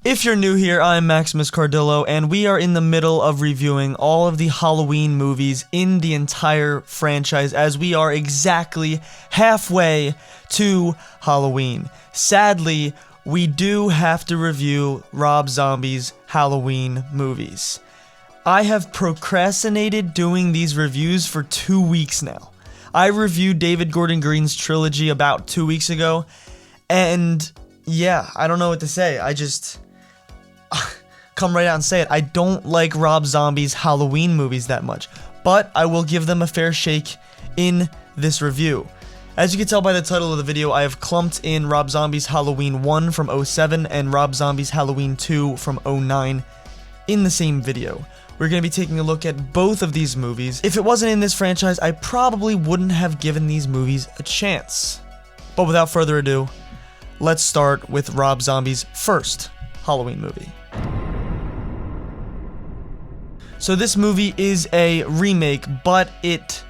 If you're new here, I'm Maximus Cardillo, and we are in the middle of reviewing all of the Halloween movies in the entire franchise, as we are exactly halfway to Halloween. Sadly, we do have to review Rob Zombie's Halloween movies. I have procrastinated doing these reviews for 2 weeks now. I reviewed David Gordon Green's trilogy about 2 weeks ago, and yeah, I don't know what to say. I just come right out and say it. I don't like Rob Zombie's Halloween movies that much, but I will give them a fair shake in this review. As you can tell by the title of the video, I have clumped in Rob Zombie's Halloween 1 from 2007 and Rob Zombie's Halloween 2 from 2009 in the same video. We're going to be taking a look at both of these movies. If it wasn't in this franchise, I probably wouldn't have given these movies a chance. But without further ado, let's start with Rob Zombie's first Halloween movie. So this movie is a remake, but it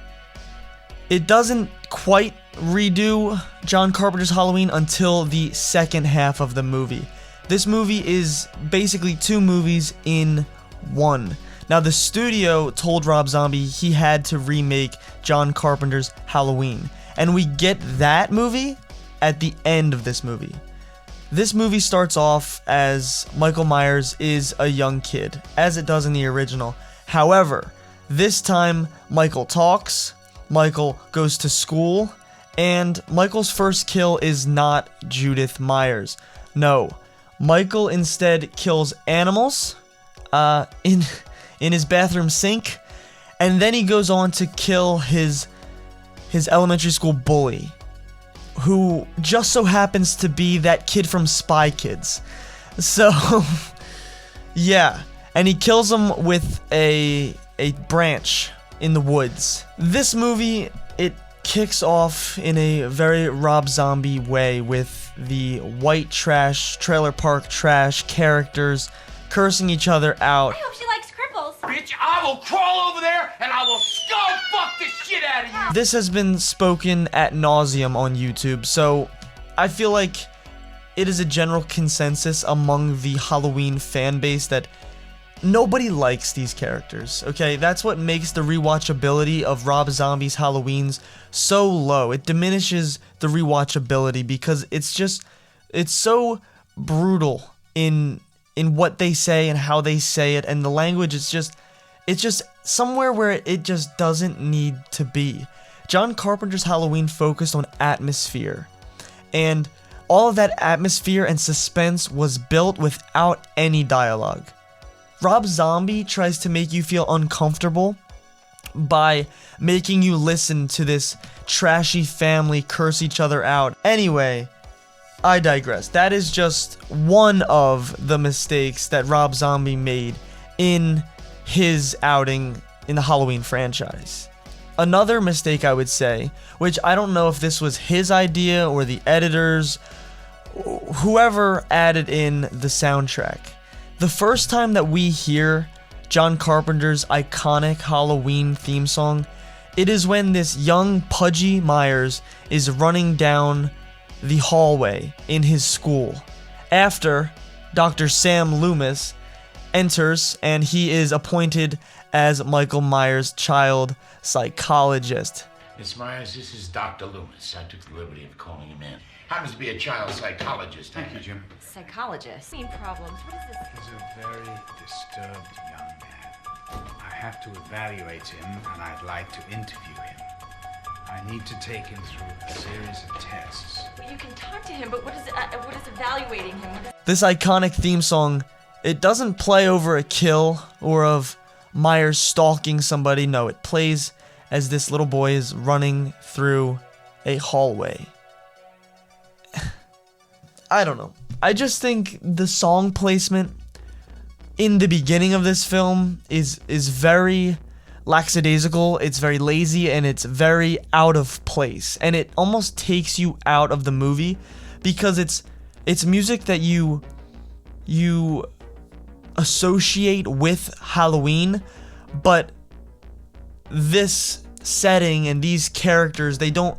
doesn't quite redo John Carpenter's Halloween until the second half of the movie. This movie is basically two movies in one. Now, the studio told Rob Zombie he had to remake John Carpenter's Halloween, and we get that movie at the end of this movie. This movie starts off as Michael Myers is a young kid, as it does in the original. However, this time Michael talks, Michael goes to school, and Michael's first kill is not Judith Myers. No, Michael instead kills animals in his bathroom sink, and then he goes on to kill his elementary school bully, who just so happens to be that kid from Spy Kids. So, yeah, and he kills him with a branch in the woods. This movie, it kicks off in a very Rob Zombie way with the white trash, trailer park trash characters cursing each other out. I hope she likes cripples. Bitch, I will crawl over there and I will skull fuck the shit out of you. This has been spoken ad nauseum on YouTube, so I feel like it is a general consensus among the Halloween fan base that nobody likes these characters, okay? That's what makes the rewatchability of Rob Zombie's Halloweens so low. It diminishes the rewatchability because it's so brutal in what they say and how they say it, and the language it's just somewhere where it just doesn't need to be. John Carpenter's Halloween focused on atmosphere, and all of that atmosphere and suspense was built without any dialogue. Rob Zombie tries to make you feel uncomfortable by making you listen to this trashy family curse each other out. Anyway, I digress. That is just one of the mistakes that Rob Zombie made in his outing in the Halloween franchise. Another mistake, I would say, which I don't know if this was his idea or the editors, whoever added in the soundtrack. The first time that we hear John Carpenter's iconic Halloween theme song, it is when this young pudgy Myers is running down the hallway in his school after Dr. Sam Loomis enters and he is appointed as Michael Myers' child psychologist. Miss Myers, this is Dr. Loomis. I took the liberty of calling him in. Happens to be a child psychologist. Thank you, Jim. Psychologist. Same problems. What is this? He's a very disturbed young man. I have to evaluate him, and I'd like to interview him. I need to take him through a series of tests. Well, you can talk to him, but what is evaluating him? This iconic theme song, it doesn't play over a kill or of Myers stalking somebody. No, it plays as this little boy is running through a hallway. I don't know. I just think the song placement in the beginning of this film is very lackadaisical, it's very lazy, and it's very out of place. And it almost takes you out of the movie because it's music that you associate with Halloween, but this setting and these characters, they don't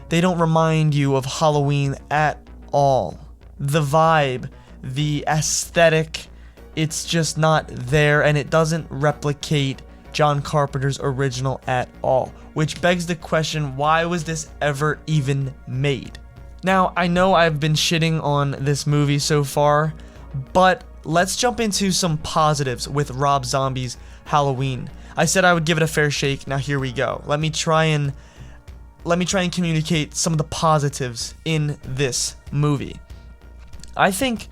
remind you of Halloween at all. The vibe, the aesthetic, it's just not there, and it doesn't replicate John Carpenter's original at all, which begs the question, why was this ever even made? Now, I know I've been shitting on this movie so far, but let's jump into some positives with Rob Zombie's Halloween. I said I would give it a fair shake. Now here we go. Let me try and communicate some of the positives in this movie. I think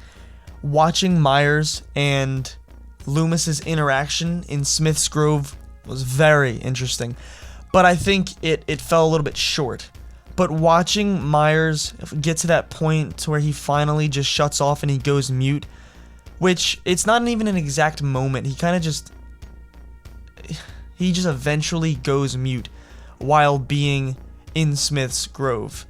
watching Myers and Loomis's interaction in Smith's Grove was very interesting, but I think it fell a little bit short. But watching Myers get to that point to where he finally just shuts off and he goes mute, which it's not even an exact moment. He just eventually goes mute while being in Smith's Grove.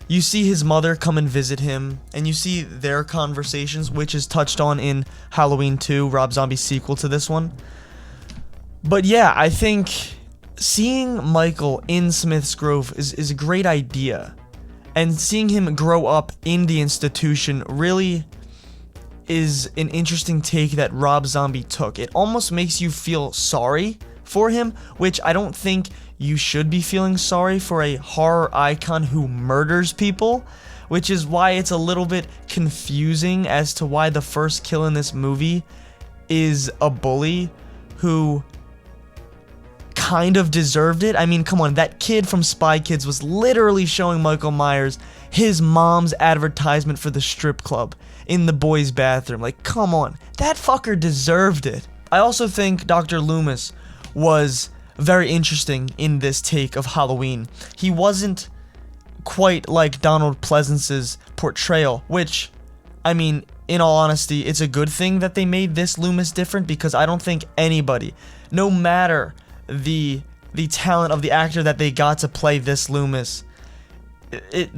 You see his mother come and visit him, and you see their conversations, which is touched on in Halloween 2, Rob Zombie's sequel to this one. But yeah, I think seeing Michael in Smith's Grove is a great idea. And seeing him grow up in the institution really is an interesting take that Rob Zombie took. It almost makes you feel sorry for him, which I don't think you should be feeling sorry for a horror icon who murders people, which is why it's a little bit confusing as to why the first kill in this movie is a bully who kind of deserved it. I mean, come on, that kid from Spy Kids was literally showing Michael Myers his mom's advertisement for the strip club in the boys' bathroom. Like, come on, that fucker deserved it. I also think Dr. Loomis was very interesting in this take of Halloween. He wasn't quite like Donald Pleasance's portrayal, which, I mean, in all honesty, it's a good thing that they made this Loomis different, because I don't think anybody, no matter the talent of the actor that they got to play this Loomis,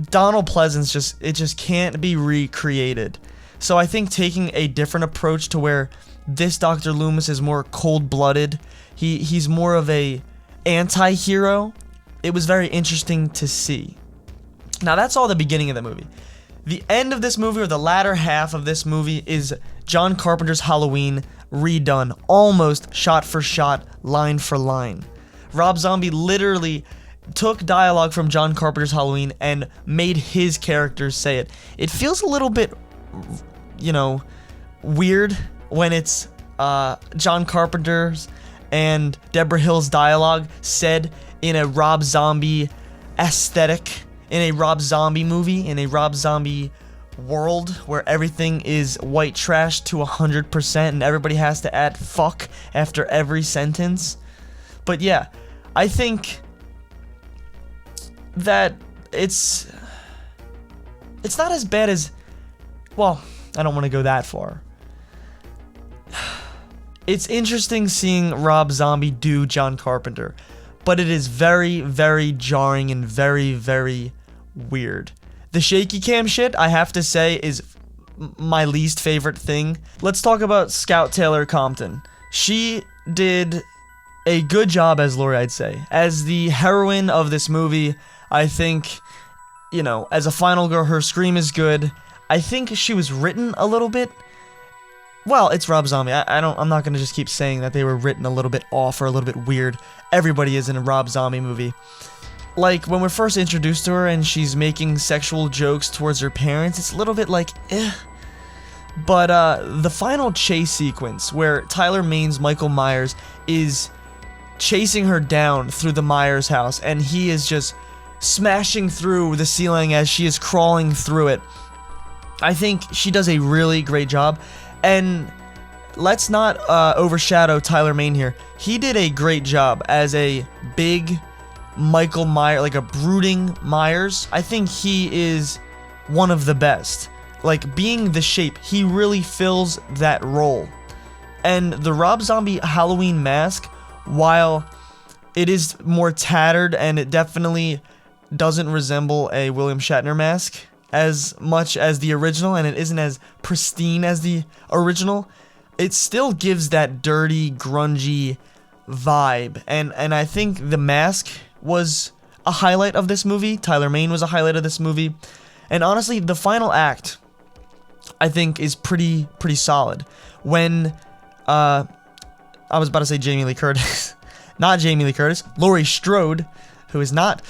Donald Pleasance just can't be recreated. So I think taking a different approach to where this Dr. Loomis is more cold-blooded, he's more of a anti-hero, it was very interesting to see. Now that's all the beginning of the movie. The end of this movie, or the latter half of this movie, is John Carpenter's Halloween redone, almost shot for shot, line for line. Rob Zombie literally took dialogue from John Carpenter's Halloween and made his characters say it. It feels a little bit, weird when it's John Carpenter's and Deborah Hill's dialogue said in a Rob Zombie aesthetic, in a Rob Zombie movie, in a Rob Zombie world where everything is white trash to 100% and everybody has to add fuck after every sentence. But yeah, I think that it's not as bad as, well, I don't want to go that far. It's interesting seeing Rob Zombie do John Carpenter, but it is very, very jarring and very, very weird. The shaky cam shit, I have to say, is my least favorite thing. Let's talk about Scout Taylor Compton. She did a good job as Laurie, I'd say. As the heroine of this movie, I think, as a final girl, her scream is good. I think she was written a little bit, well, it's Rob Zombie. I'm not gonna just keep saying that they were written a little bit off or a little bit weird. Everybody is in a Rob Zombie movie. Like, when we're first introduced to her and she's making sexual jokes towards her parents, it's a little bit like, eh. But, the final chase sequence, where Tyler Maine's Michael Myers is chasing her down through the Myers house, and he is just smashing through the ceiling as she is crawling through it. I think she does a really great job. And let's not overshadow Tyler Maine here. He did a great job as a big Michael Myers, like a brooding Myers. I think he is one of the best. Like, being the Shape, he really fills that role. And the Rob Zombie Halloween mask, while it is more tattered and it definitely doesn't resemble a William Shatner mask as much as the original, and it isn't as pristine as the original, it still gives that dirty, grungy vibe. And I think the mask was a highlight of this movie. Tyler Maine was a highlight of this movie. And honestly, the final act, I think is pretty solid. When I was about to say Jamie Lee Curtis, not Jamie Lee Curtis, Laurie Strode, who is not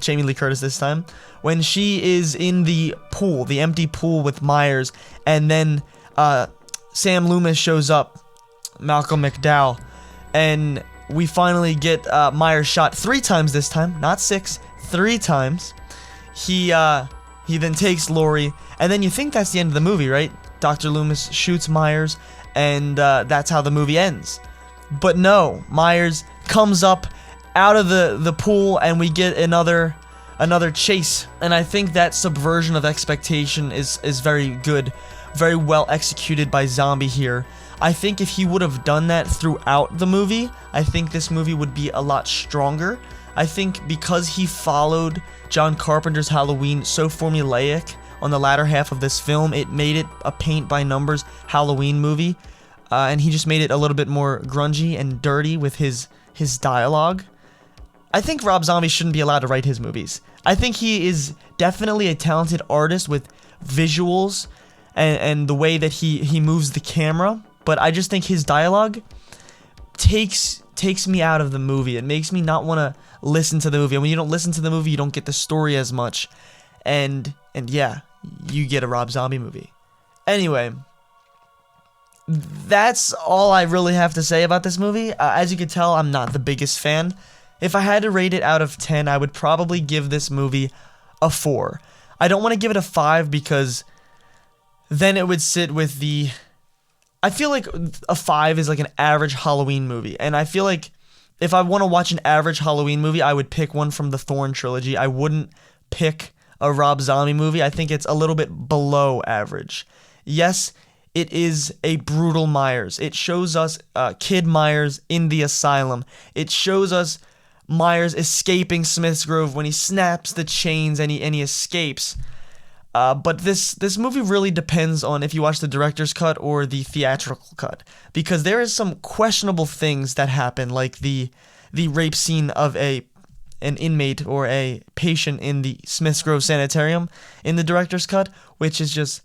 Jamie Lee Curtis this time, when she is in the pool, the empty pool with Myers, and then Sam Loomis shows up, Malcolm McDowell, and we finally get Myers shot 3 times this time, not 6, 3 times. He then takes Laurie, and then you think that's the end of the movie, right? Dr. Loomis shoots Myers, and that's how the movie ends. But no, Myers comes up out of the pool, and we get another chase. And I think that subversion of expectation is very good, very well executed by Zombie here. I think if he would have done that throughout the movie, I think this movie would be a lot stronger. I think because he followed John Carpenter's Halloween so formulaic on the latter half of this film, it made it a paint-by-numbers Halloween movie, and he just made it a little bit more grungy and dirty with his dialogue. I think Rob Zombie shouldn't be allowed to write his movies. I think he is definitely a talented artist with visuals and the way that he moves the camera, but I just think his dialogue takes me out of the movie. It makes me not want to listen to the movie. And when you don't listen to the movie, you don't get the story as much. And yeah, you get a Rob Zombie movie. Anyway, that's all I really have to say about this movie. As you can tell, I'm not the biggest fan. If I had to rate it out of 10, I would probably give this movie a 4. I don't want to give it a 5 because then it would sit with the... I feel like a 5 is like an average Halloween movie, and I feel like if I want to watch an average Halloween movie, I would pick one from the Thorn trilogy. I wouldn't pick a Rob Zombie movie. I think it's a little bit below average. Yes, it is a brutal Myers. It shows us Kid Myers in the asylum. It shows us Myers escaping Smith's Grove when he snaps the chains and he escapes. But this movie really depends on if you watch the director's cut or the theatrical cut, because there is some questionable things that happen, like the rape scene of an inmate or a patient in the Smith's Grove Sanitarium in the director's cut, which is just,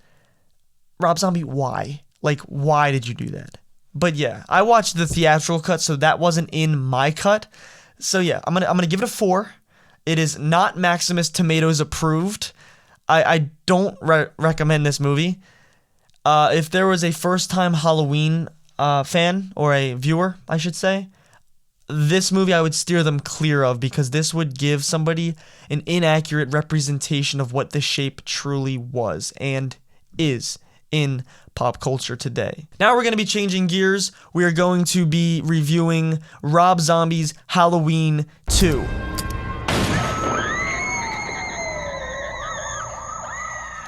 Rob Zombie, why? Like, why did you do that? But yeah, I watched the theatrical cut, so that wasn't in my cut. So yeah, I'm gonna give it a 4. It is not Maximus Tomatoes approved. I don't recommend this movie. If there was a first-time Halloween fan, or a viewer, I should say, this movie I would steer them clear of, because this would give somebody an inaccurate representation of what the shape truly was and is in pop culture today. Now we're going to be changing gears. We are going to be reviewing Rob Zombie's Halloween 2.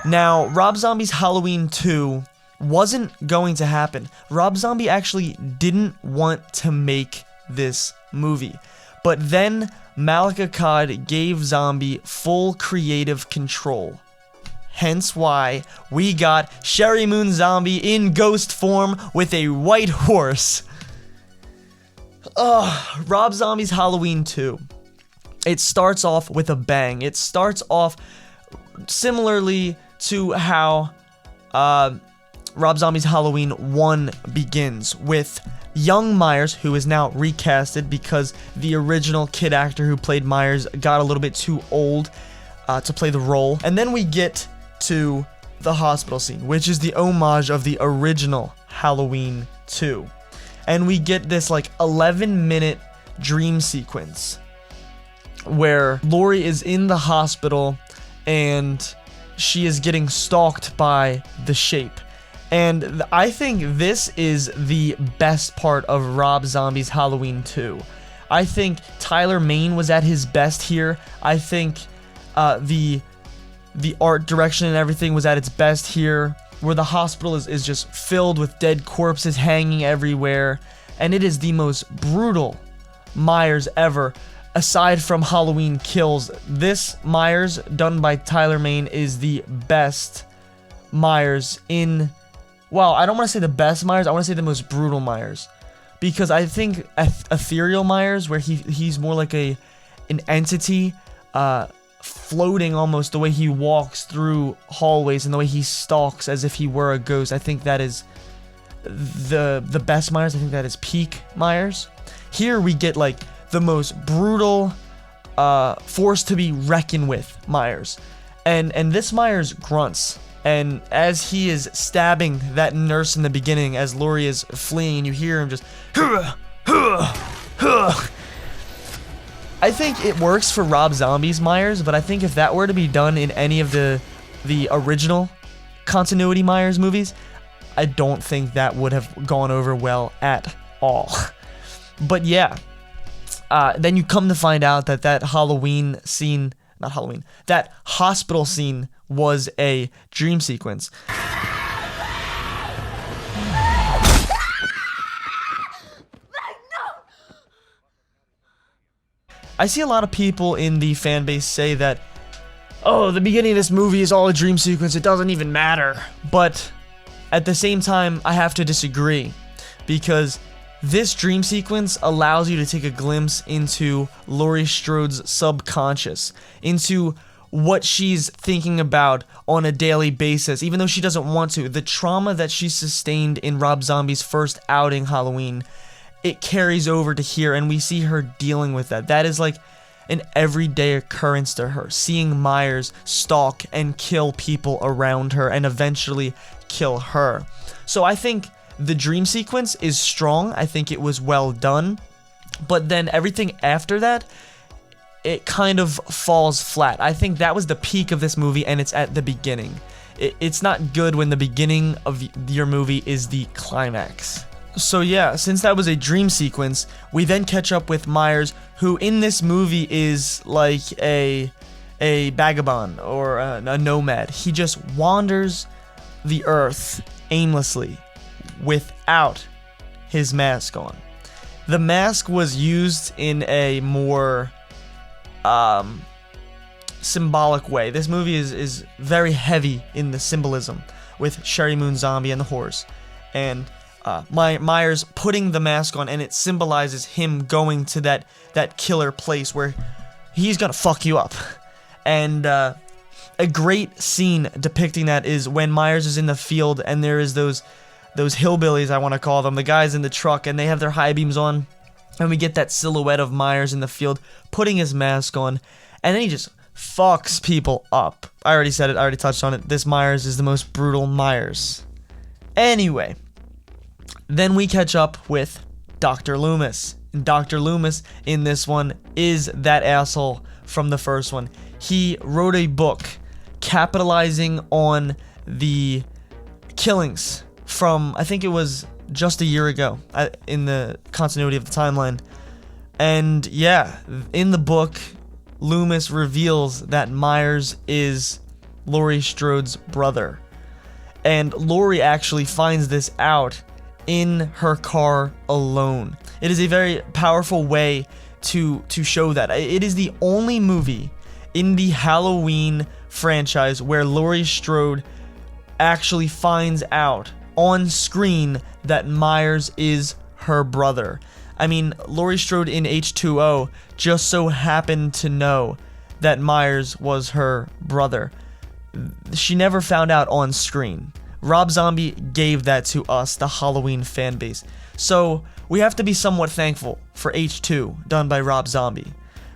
Now, Rob Zombie's Halloween 2 wasn't going to happen. Rob Zombie actually didn't want to make this movie. But then Malek Akkad gave Zombie full creative control. Hence why we got Sherry Moon Zombie in ghost form with a white horse. Rob Zombie's Halloween 2. It starts off with a bang. It starts off similarly to how Rob Zombie's Halloween 1 begins, with young Myers, who is now recasted because the original kid actor who played Myers got a little bit too old to play the role. And then we get to the hospital scene, which is the homage of the original Halloween 2. And we get this like 11-minute dream sequence where Laurie is in the hospital and she is getting stalked by the Shape. And I think this is the best part of Rob Zombie's Halloween 2. I think Tyler Mane was at his best here. I think the art direction and everything was at its best here, where the hospital is just filled with dead corpses hanging everywhere. And it is the most brutal Myers ever. Aside from Halloween Kills, this Myers done by Tyler Mane is the best Myers in... Well, I don't want to say the best Myers, I want to say the most brutal Myers. Because I think Ethereal Myers, where he's more like an entity, floating almost, the way he walks through hallways and the way he stalks as if he were a ghost. I think that is the best Myers. I think that is peak Myers. Here we get like the most brutal, force to be reckoned with Myers. And this Myers grunts. And as he is stabbing that nurse in the beginning, as Laurie is fleeing, you hear him just, "Huh, huh, huh." I think it works for Rob Zombie's Myers, but I think if that were to be done in any of the original continuity Myers movies, I don't think that would have gone over well at all. But yeah, then you come to find out that that hospital scene was a dream sequence. I see a lot of people in the fan base say that, oh, the beginning of this movie is all a dream sequence, it doesn't even matter. But at the same time, I have to disagree, because this dream sequence allows you to take a glimpse into Laurie Strode's subconscious, into what she's thinking about on a daily basis, even though she doesn't want to. The trauma that she sustained in Rob Zombie's first outing, Halloween, it carries over to here, and we see her dealing with that. That is like an everyday occurrence to her, seeing Myers stalk and kill people around her and eventually kill her. So I think the dream sequence is strong. I think it was well done. But then everything after that, it kind of falls flat. I think that was the peak of this movie, and it's at the beginning. It's not good when the beginning of your movie is the climax. So yeah, since that was a dream sequence, we then catch up with Myers, who in this movie is like a vagabond or a nomad. He just wanders the earth aimlessly without his mask on. The mask was used in a more symbolic way. This movie is very heavy in the symbolism with Sherry Moon Zombie and the horse, and Myers putting the mask on, and it symbolizes him going to that killer place where he's gonna fuck you up. And a great scene depicting that is when Myers is in the field, and there is those hillbillies, I want to call them, the guys in the truck, and they have their high beams on, and we get that silhouette of Myers in the field putting his mask on, and then he just fucks people up. I already said it, I already touched on it. This Myers is the most brutal Myers. Anyway, then we catch up with Dr. Loomis. And Dr. Loomis in this one is that asshole from the first one. He wrote a book capitalizing on the killings from, I think it was just a year ago in the continuity of the timeline. And yeah, in the book, Loomis reveals that Myers is Laurie Strode's brother. And Laurie actually finds this out in her car alone. It is a very powerful way to show that. It is the only movie in the Halloween franchise where Laurie Strode actually finds out on screen that Myers is her brother. I mean, Laurie Strode in H2O just so happened to know that Myers was her brother. She never found out on screen. Rob Zombie gave that to us, the Halloween fan base. So we have to be somewhat thankful for H2, done by Rob Zombie.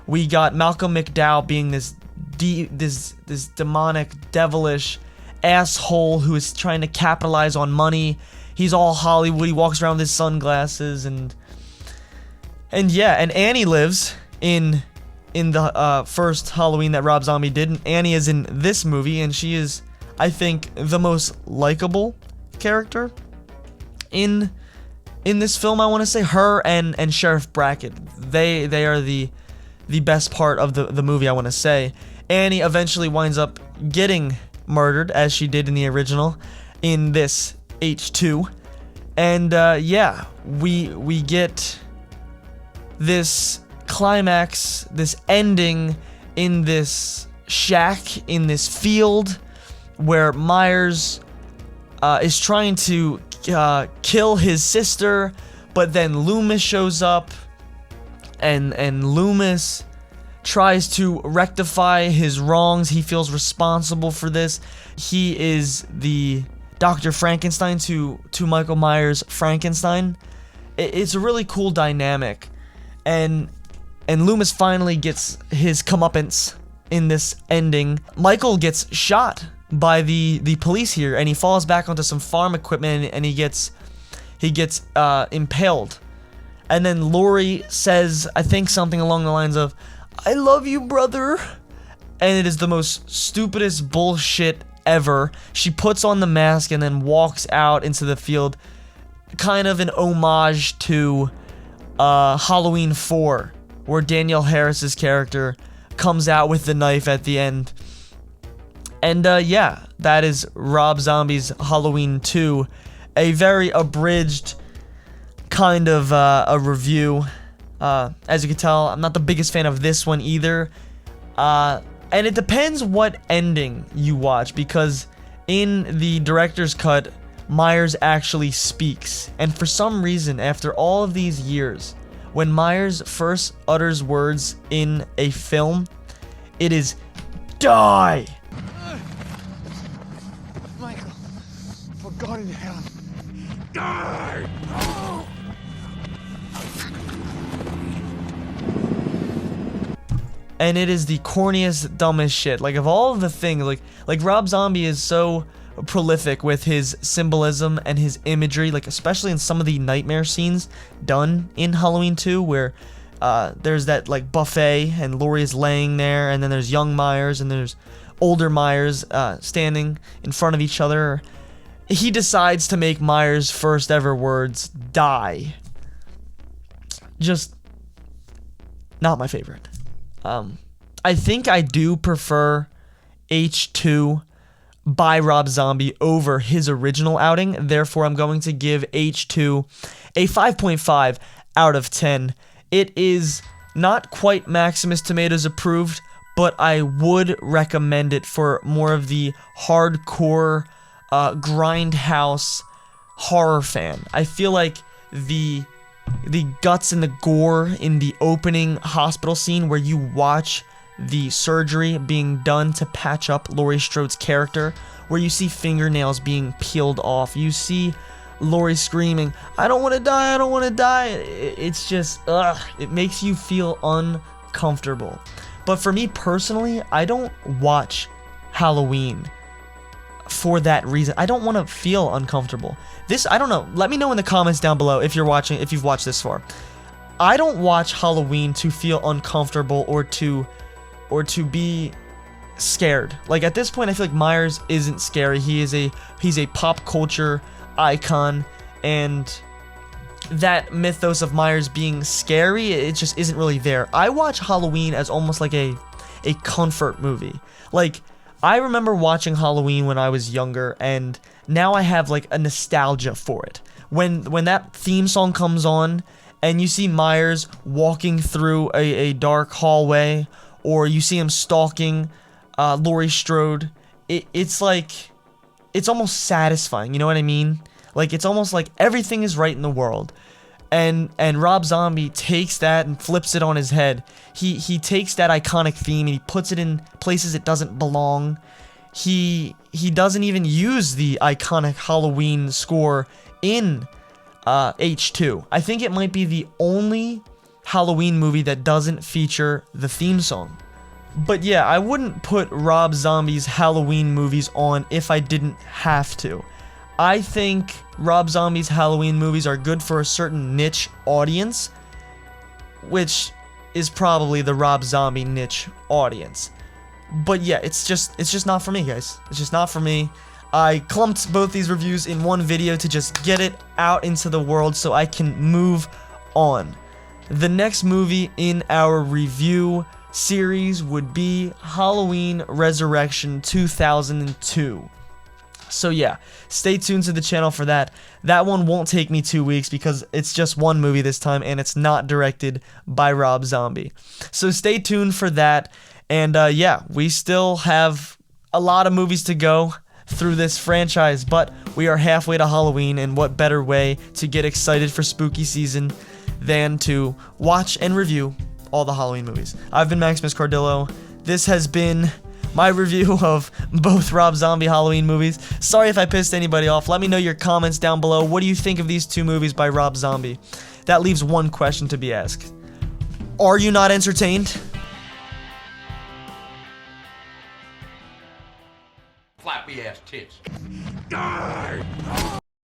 We got Malcolm McDowell being this demonic, devilish asshole who is trying to capitalize on money. He's all Hollywood. He walks around with his sunglasses, and yeah, and Annie lives in the first Halloween that Rob Zombie did. And Annie is in this movie, and she is, I think, the most likable character in this film. I want to say her and Sheriff Brackett. They are the best part of the movie, I want to say. Annie eventually winds up getting murdered, as she did in the original, in this H2. And yeah, we get this climax, this ending in this shack, in this field, where Myers is trying to kill his sister, but then Loomis shows up, and Loomis tries to rectify his wrongs. He feels responsible for this. He is the Dr. Frankenstein to Michael Myers' Frankenstein. It's a really cool dynamic, and Loomis finally gets his comeuppance in this ending. Michael gets shot by the police here, and he falls back onto some farm equipment, and he gets impaled. And then Laurie says, I think something along the lines of, "I love you, brother." And it is the most stupidest bullshit ever. She puts on the mask and then walks out into the field, kind of an homage to Halloween 4, where Danielle Harris's character comes out with the knife at the end. And yeah, that is Rob Zombie's Halloween 2, a very abridged kind of a review. As you can tell, I'm not the biggest fan of this one either. And it depends what ending you watch, because in the director's cut, Myers actually speaks. And for some reason, after all of these years, when Myers first utters words in a film, it is "die." Michael, for God in heaven, Die! And it is the corniest, dumbest shit. Like, of all of the things, like Rob Zombie is so prolific with his symbolism and his imagery, like especially in some of the nightmare scenes done in Halloween 2, where there's that like buffet and Laurie is laying there, and then there's young Myers and there's older Myers standing in front of each other. He decides to make Myers' first ever words "die." Just not my favorite. I think I do prefer H2 by Rob Zombie over his original outing. Therefore, I'm going to give H2 a 5.5 out of 10. It is not quite Maximus Tomatoes approved, but I would recommend it for more of the hardcore, grindhouse horror fan. I feel like the guts and the gore in the opening hospital scene, where you watch the surgery being done to patch up Laurie Strode's character, where you see fingernails being peeled off, you see Laurie screaming, "I don't want to die, I don't want to die." It's just, it makes you feel uncomfortable. But for me personally, I don't watch Halloween for that reason. I don't want to feel uncomfortable. This, I don't know. Let me know in the comments down below if you've watched this far. I don't watch Halloween to feel uncomfortable or to be scared. Like, at this point, I feel like Myers isn't scary. He's a pop culture icon, and that mythos of Myers being scary, it just isn't really there. I watch Halloween as almost like a comfort movie. Like, I remember watching Halloween when I was younger, and now I have like a nostalgia for it. When that theme song comes on, and you see Myers walking through a dark hallway, or you see him stalking Laurie Strode, it's like, it's almost satisfying, you know what I mean? Like, it's almost like everything is right in the world. And Rob Zombie takes that and flips it on his head. He takes that iconic theme and he puts it in places it doesn't belong. He doesn't even use the iconic Halloween score in H2. I think it might be the only Halloween movie that doesn't feature the theme song. But yeah, I wouldn't put Rob Zombie's Halloween movies on if I didn't have to. I think Rob Zombie's Halloween movies are good for a certain niche audience, which is probably the Rob Zombie niche audience. But yeah, it's just not for me, guys. It's just not for me. I clumped both these reviews in one video to just get it out into the world so I can move on. The next movie in our review series would be Halloween Resurrection 2002. So yeah, stay tuned to the channel for that. That one won't take me 2 weeks because it's just one movie this time and it's not directed by Rob Zombie. So stay tuned for that. And yeah, we still have a lot of movies to go through this franchise, but we are halfway to Halloween, and what better way to get excited for spooky season than to watch and review all the Halloween movies. I've been Maximus Cardillo. This has been my review of both Rob Zombie Halloween movies. Sorry if I pissed anybody off. Let me know your comments down below. What do you think of these 2 movies by Rob Zombie? That leaves one question to be asked. Are you not entertained? Flappy ass tits.